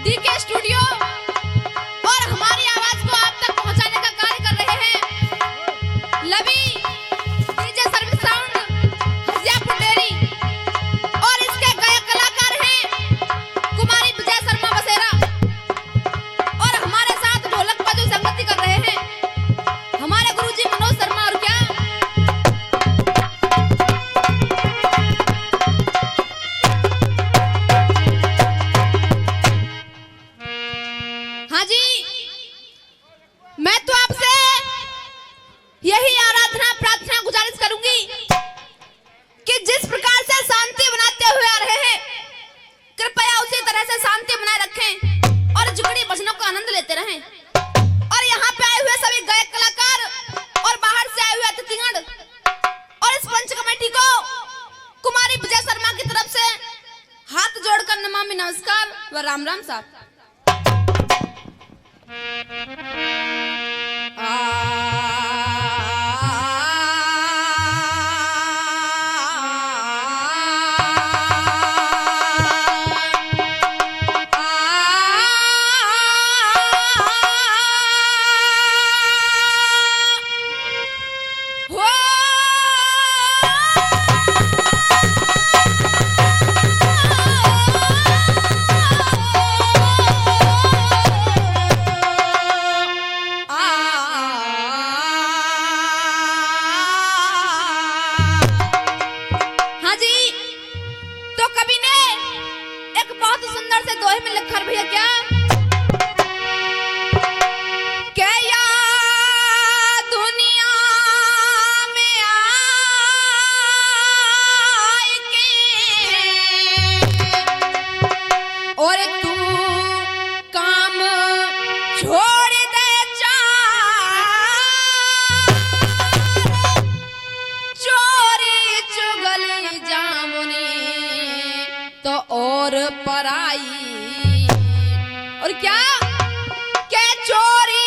DK studio और हमारी आवाज को आप तक पहुंचाने का कार्य कर रहे हैं Lovi DJ service sound Hajiyapur डेरी और इसके गायक कलाकार हैं कुमारी विजय शर्मा बसेरा और हमारे साथ ढोलक पर जो संगति कर रहे हैं हमारे गुरुजी मनोज शर्मा। और क्या हाँ जी, मैं तो आपसे यही आराधना प्रार्थना गुजारिश करूंगी कि जिस प्रकार से शांति बनाते हुए आ रहे हैं कृपया उसी तरह से शांति बनाए रखें और जुगड़ी भजनों का आनंद लेते रहें। और यहाँ पे आए हुए सभी गायक कलाकार और बाहर से आए हुए अतिथिगण और इस पंच कमेटी को कुमारी विजय शर्मा की तरफ से हाथ जोड़कर नमामि नमस्कार व राम राम साहब। और क्या के चोरी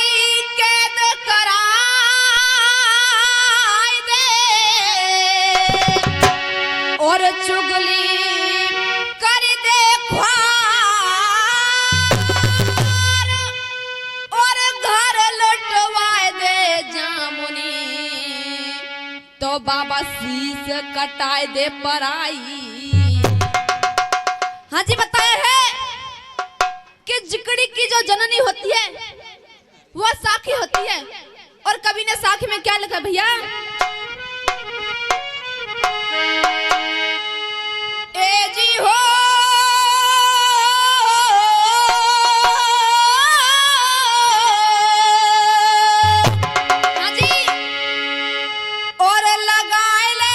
कैद कराई दे और चुगली कर दे ख्वार और घर लुटवाए दे जामुनी तो बाबा शीश कटाए दे पराई। हाँ जी, बताया है कि जिकड़ी की जो जननी होती है वो साखी होती है। और कवि ने साखी में क्या लिखा भैया, ए जी हो हाँ जी, और लगाए ले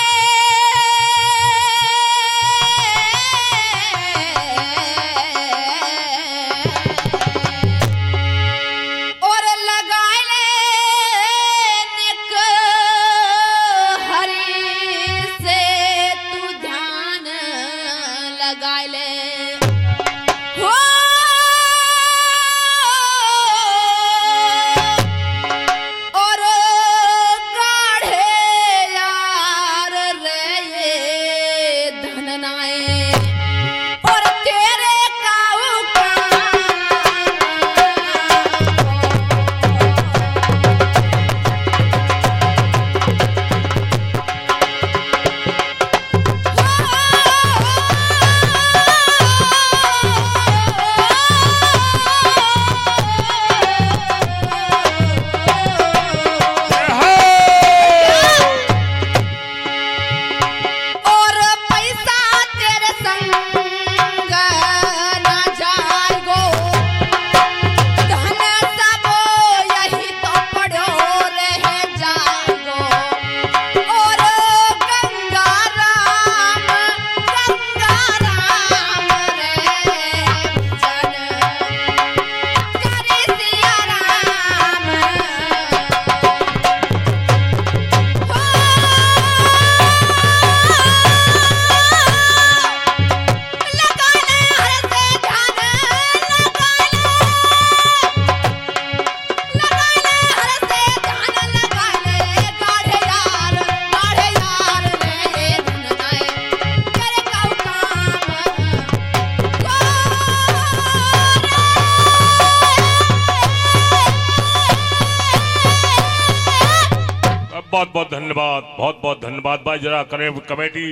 बहुत बहुत धन्यवाद, बहुत बहुत धन्यवाद भाई। जरा कमेटी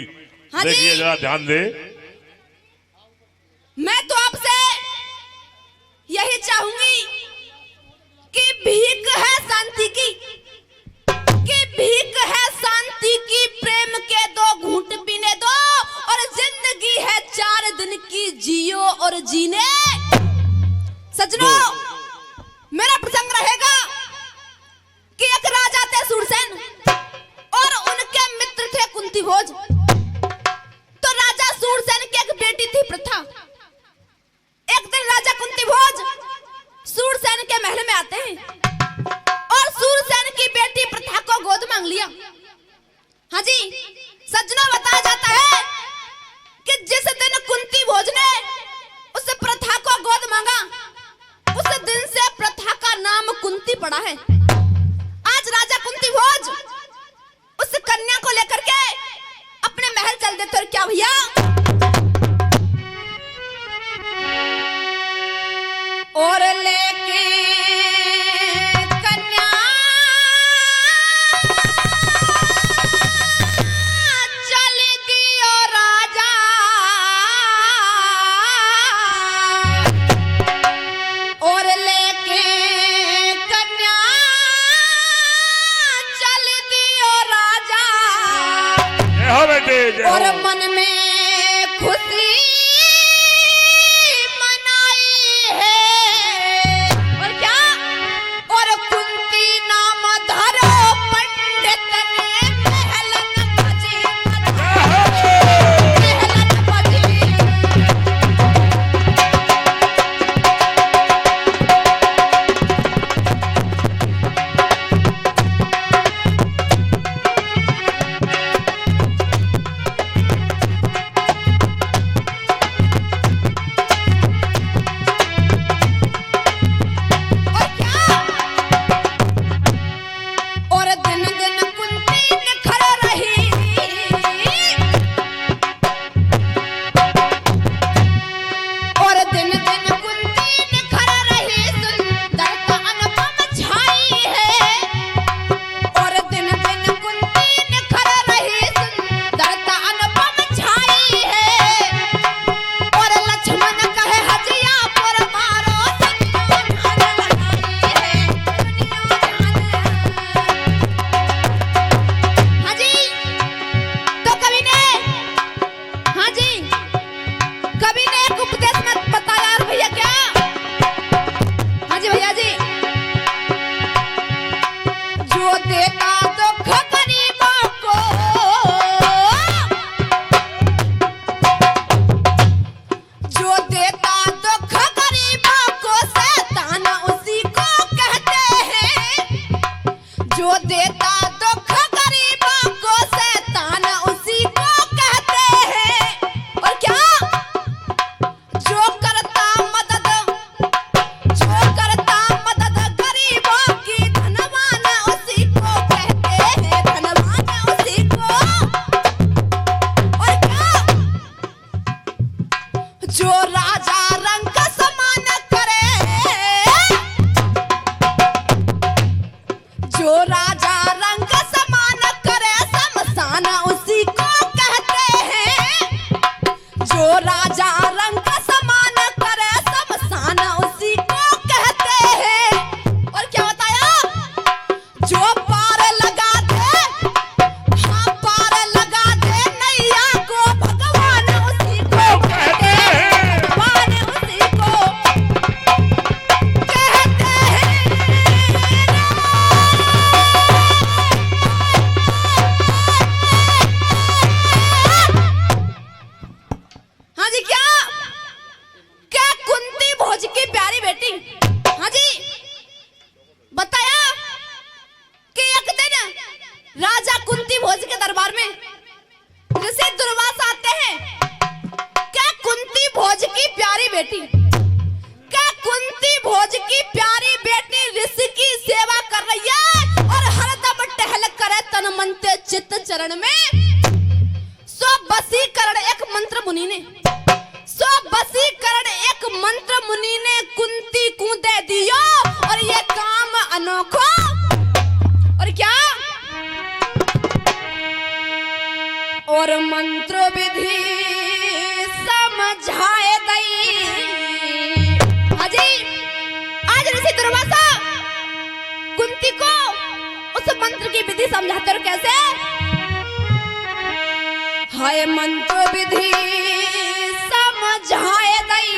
हाँ देखिए, जरा ध्यान दे। मैं तो आपसे यही चाहूंगी कि भीख है शांति की, कि भीख है शांति की, प्रेम के दो घूंट पीने दो, और जिंदगी है 4 दिन की, जियो और जीने। सजनों, मेरा प्रसंग रहेगा कि एक राजा थे सूरसेन और उनके मित्र थे कुंती भोज। तो राजा सूरसेन की एक बेटी थी प्रथा। एक दिन राजा कुंती भोज सूरसेन के महल में आते हैं और सूरसेन की बेटी प्रथा को गोद मांग लिया। हाँ जी, सज्जनों, बताया जाता है कि जिस दिन कुंती भोज ने उस प्रथा को गोद मांगा, उस दिन से प्रथा का नाम कुंती पड़ा है। आज राजा कुंती भोज उस कन्या को लेकर के अपने महल चल देते। और क्या भैया, और लेके कन्या चल दियो राजा, और लेके कन्या चल दियो राजा, बेटे और मन में खुशी मनाई है। और क्या, और कुंती नाम धरो पंडित ने महलन बजी, महलन बजी। और दिन दिन कुंती निखर रही, और दिन दिन कुंती निखर रही, सुंदरता अनुपम छाई है। और दिन दिन कुंती निखर रही, सुंदरता अनुपम छाई है। और लक्ष्मण कहे हजिया पर मारो, दुनिया ध्यान लगाई है, दुनिया ध्यान। हाँ जी, तो कवि ने, हाँ जी, कवि ने एक उपदेश में बताया। और भैया क्या, हाँ जी भैया जी, जो देता दुख गरीबों को, जो देता दुख गरीबों को, शैतान उसी को कहते हैं। जो देता दुख गरीबों को, शैतान उसी को कहते हैं। और क्या, जो करता मदद, जो करता मदद गरीबों की, धनवान उसी को कहते हैं, धनवान उसी को। और क्या, जो राजा रंग समान करे, जो राजा रंग समान करे, शमशान उसी को कहते हैं। जो राजा रंग समान करे, शमशान उसी को कहते हैं। और क्या बताया, जो पार लगा दे, हाँ पार लगा दे नैया को, भगवान उसी को कहते हैं, भगवान उसी को कहते हैं। हाँ जी, क्या, क्या कुंती भोज की प्यारी बेटी, हाँ जी, बताया कि एक दिन राजा कुंती भोज के दरबार में ऋषि दुर्वासा आते हैं। क्या कुंती भोज की प्यारी बेटी, क्या कुंती भोज की प्यारी बेटी ऋषि की सेवा कर रही है, और हरदम टहल करे तन मन ते चित्त चरण में। सो वशीकरण एक मंत्र मुनि ने, सो वशीकरण एक मंत्र मुनि ने कुंती को दे दिया, और ये काम अनोखा। और क्या, और मंत्र विधि समझाए दई। हाजी आज ऋषि दुर्वासा कुंती को उस मंत्र की विधि समझाते और कैसे हाय मंत्र विधि समझाए दई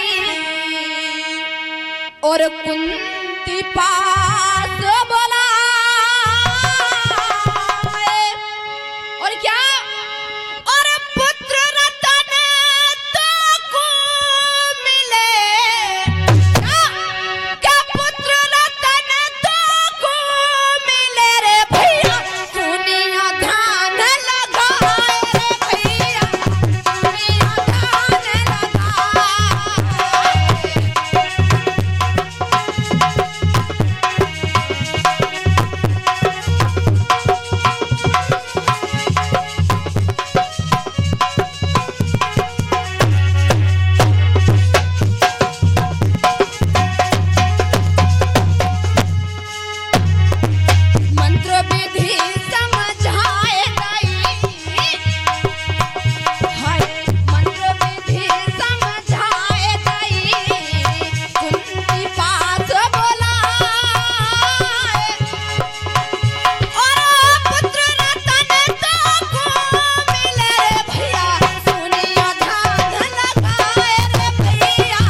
और कुंती पास बोला और क्या और पुत्र रतन तो को मिले क्या पुत्र रतन तो को मिले रे भैया सुनिया ध्यान लगाए रे भैया सुनिया ध्यान मंत्र विधि समझाए दई। हाय मंत्र विधि समझाए दई कुंती पास बोला और पुत्र रतन तो को मिले रे भैया सुनिया ध्यान लगाए रे भैया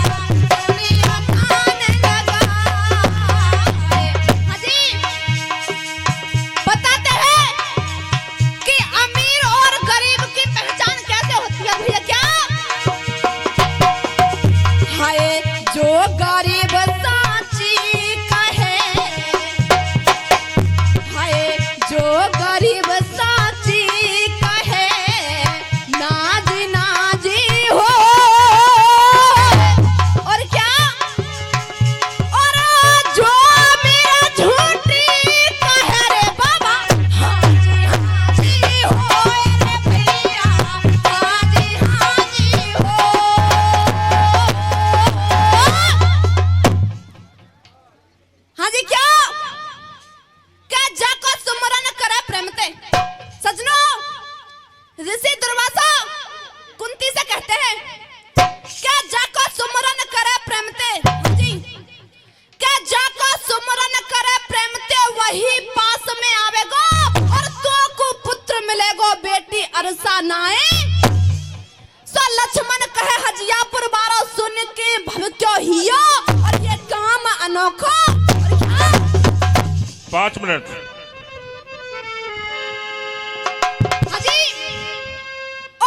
सुनिया ध्यान लगाए। हाजी बताते हैं कि अमीर और गरीब की पहचान कैसे होती है भैया क्या हाय जो गरीब साची कहे हाय जो गरीब साची कहे नाजी नाजी हो और क्या और जो मेरा झूठी कहे रे बाबा हाजी हाजी हो रे भैया हाजी हाजी हो। हाजी क्या जाको सुमरन करे प्रेम ते सजनो ऋषि दुर्वासा कुंती से कहते हैं क्या जाको सुमरन करे प्रेम ते हाजी क्या जाको सुमरन करे प्रेम ते वही पास में आवेगो और तो को पुत्र मिलेगो बेटी अरसा नाए सो लक्ष्मण कहे हजियापुर बारो सुन के भव क्यों हियो और ये काम अनोखो और क्या 5 मिनट। हाजी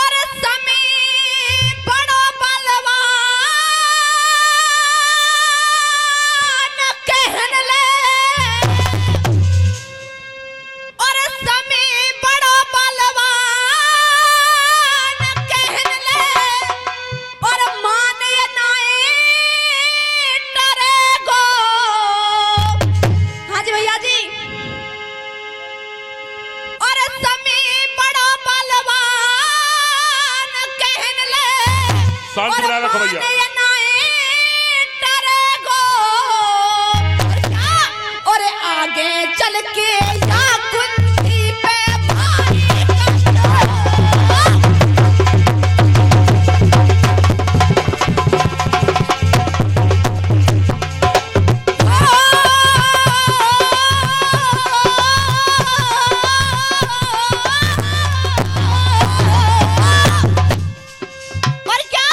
और समय बड़ो बलवान कहन ले और समय बड़ो बलवान कहन ले और माने नाए डरे गो। हाजी भैया जी और समय बड़ा बलवान कहन ले शांति बनाए रखो भैया। माने नाए डरे गो और क्या और आगे चल के या कुंती पे भारी और क्या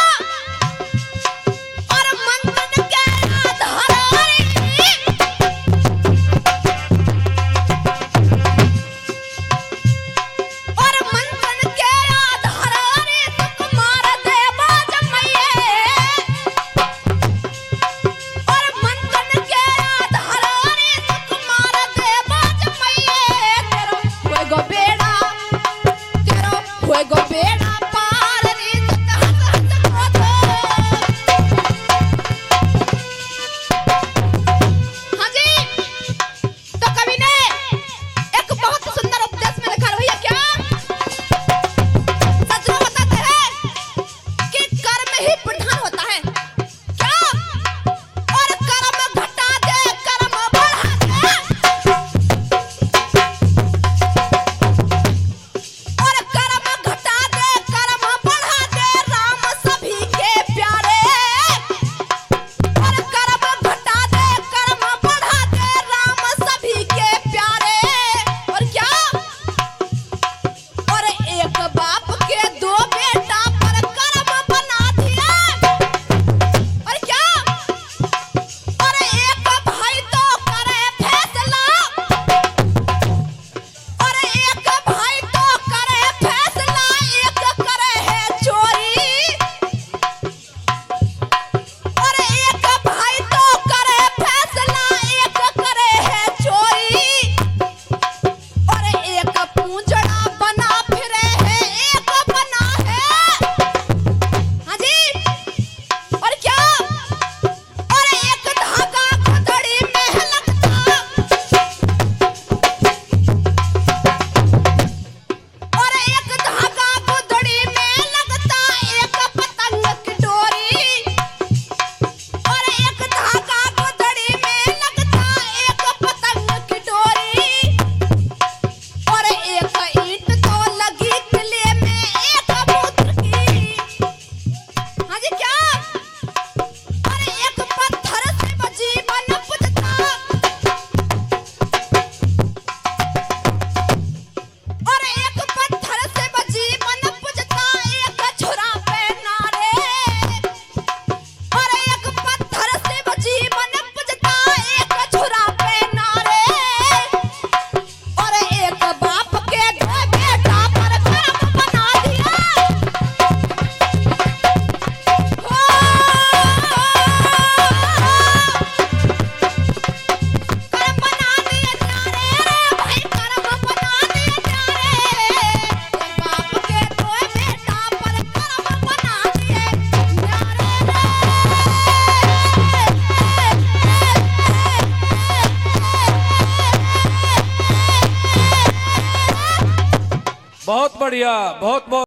बहुत बढ़िया, बहुत बहुत